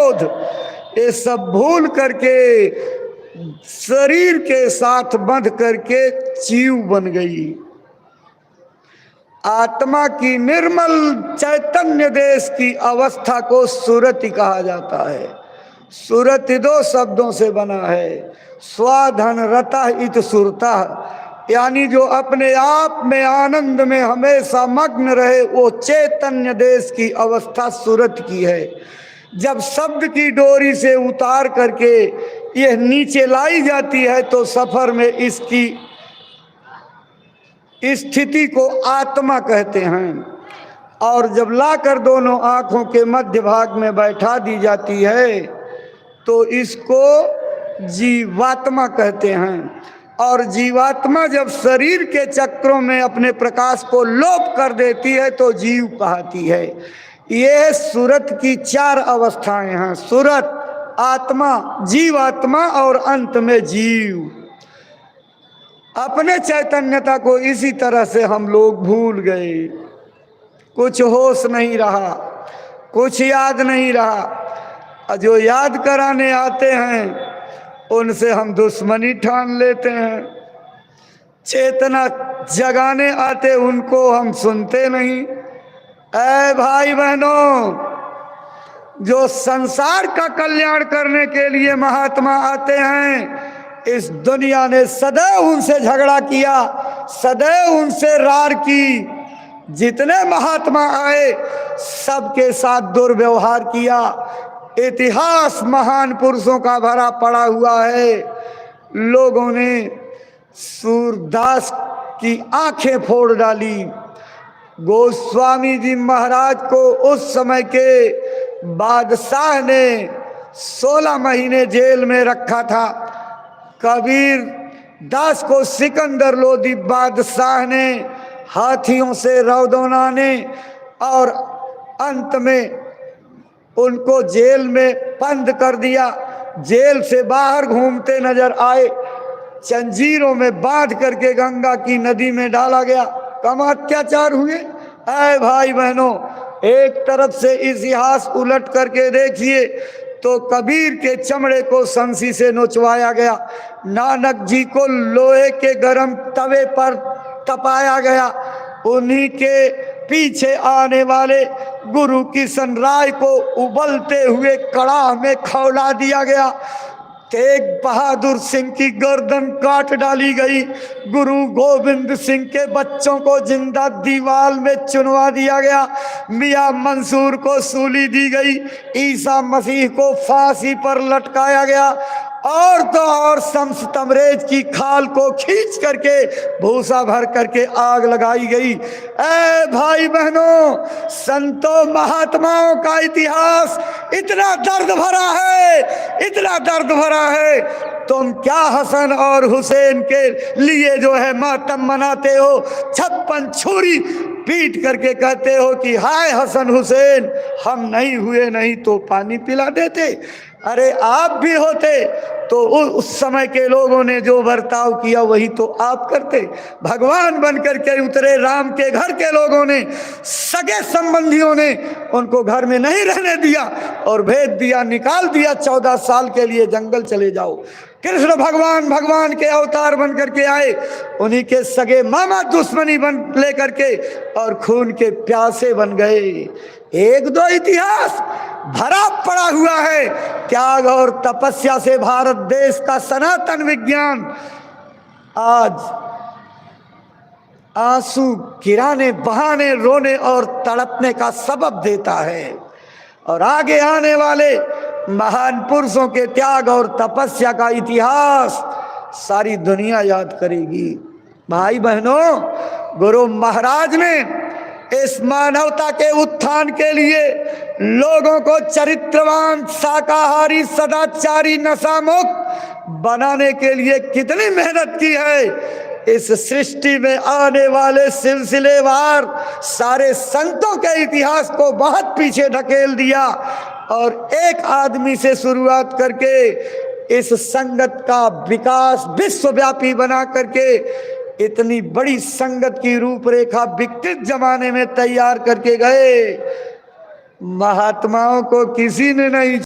क्रोध, ये सब भूल करके शरीर के साथ बंध करके जीव बन गई। आत्मा की निर्मल चैतन्य देश की अवस्था को सुरति कहा जाता है। सुरति दो शब्दों से बना है, स्वाधन रता इत सुरता, यानी जो अपने आप में आनंद में हमेशा मग्न रहे, वो चैतन्य देश की अवस्था सुरत की है। जब शब्द की डोरी से उतार करके यह नीचे लाई जाती है तो सफर में इसकी स्थिति को आत्मा कहते हैं, और जब लाकर दोनों आंखों के मध्य भाग में बैठा दी जाती है तो इसको जीवात्मा कहते हैं। और जीवात्मा जब शरीर के चक्रों में अपने प्रकाश को लोप कर देती है तो जीव कहती है। ये सुरत की चार अवस्थाएं हैं, सुरत, आत्मा, जीवात्मा और अंत में जीव। अपने चैतन्यता को इसी तरह से हम लोग भूल गए, कुछ होश नहीं रहा, कुछ याद नहीं रहा। जो याद कराने आते हैं उनसे हम दुश्मनी ठान लेते हैं, चेतना जगाने आते उनको हम सुनते नहीं। ऐ भाई बहनों, जो संसार का कल्याण करने के लिए महात्मा आते हैं, इस दुनिया ने सदैव उनसे झगड़ा किया, सदैव उनसे रार की। जितने महात्मा आए सबके साथ दुर्व्यवहार किया। इतिहास महान पुरुषों का भरा पड़ा हुआ है। लोगों ने सूरदास की आंखें फोड़ डाली। गोस्वामी जी महाराज को उस समय के बादशाह ने 16 महीने जेल में रखा था। कबीर दास को सिकंदर लोदी बादशाह ने हाथियों से रौदौनाने और अंत में उनको जेल में बंद कर दिया। जेल से बाहर घूमते नजर आए, जंजीरों में बांध करके गंगा की नदी में डाला गया। कम अत्याचार हुए। ऐ भाई बहनों, एक तरफ से इतिहास उलट करके देखिए तो कबीर के चमड़े को संसी से नोचवाया गया, नानक जी को लोहे के गरम तवे पर तपाया गया, उन्हीं के पीछे आने वाले गुरु किशन राय को उबलते हुए कड़ाह में खौला दिया गया, तेग बहादुर सिंह की गर्दन काट डाली गई, गुरु गोविंद सिंह के बच्चों को जिंदा दीवार में चुनवा दिया गया, मियां मंसूर को सूली दी गई, ईसा मसीह को फांसी पर लटकाया गया, और तो और शम्स तमरेज की खाल को खींच करके भूसा भर करके आग लगाई गई। ऐ भाई बहनों, संतों महात्माओं का इतिहास इतना दर्द भरा है, इतना दर्द भरा है। तुम क्या हसन और हुसैन के लिए जो है मातम मनाते हो, 56 छुरी पीट करके कहते हो कि हाय हसन हुसैन, हम नहीं हुए नहीं तो पानी पिला देते। अरे आप भी होते तो उस समय के लोगों ने जो बर्ताव किया वही तो आप करते। भगवान बन करके उतरे राम के घर के लोगों ने, सगे संबंधियों ने उनको घर में नहीं रहने दिया और भेज दिया, निकाल दिया, 14 साल के लिए जंगल चले जाओ। कृष्ण भगवान के अवतार बन करके आए, उन्हीं के सगे मामा दुश्मनी बन ले करके और खून के प्यासे बन गए। एक दो इतिहास भरा पड़ा हुआ है। त्याग और तपस्या से भारत देश का सनातन विज्ञान आज आंसू गिराने, बहाने, रोने और तड़पने का सबब देता है। और आगे आने वाले महान पुरुषों के त्याग और तपस्या का इतिहास सारी दुनिया याद करेगी। भाई बहनों, गुरु महाराज ने इस मानवता के उत्थान के लिए लोगों को चरित्रवान, शाकाहारी, सदाचारी, नशा मुक्त बनाने के लिए कितनी मेहनत की है। इस सृष्टि में आने वाले सिलसिलेवार सारे संतों के इतिहास को बहुत पीछे ढकेल दिया और एक आदमी से शुरुआत करके इस संगत का विकास विश्वव्यापी बना करके इतनी बड़ी संगत की रूपरेखा विकसित जमाने में तैयार करके गए। महात्माओं को किसी ने नहीं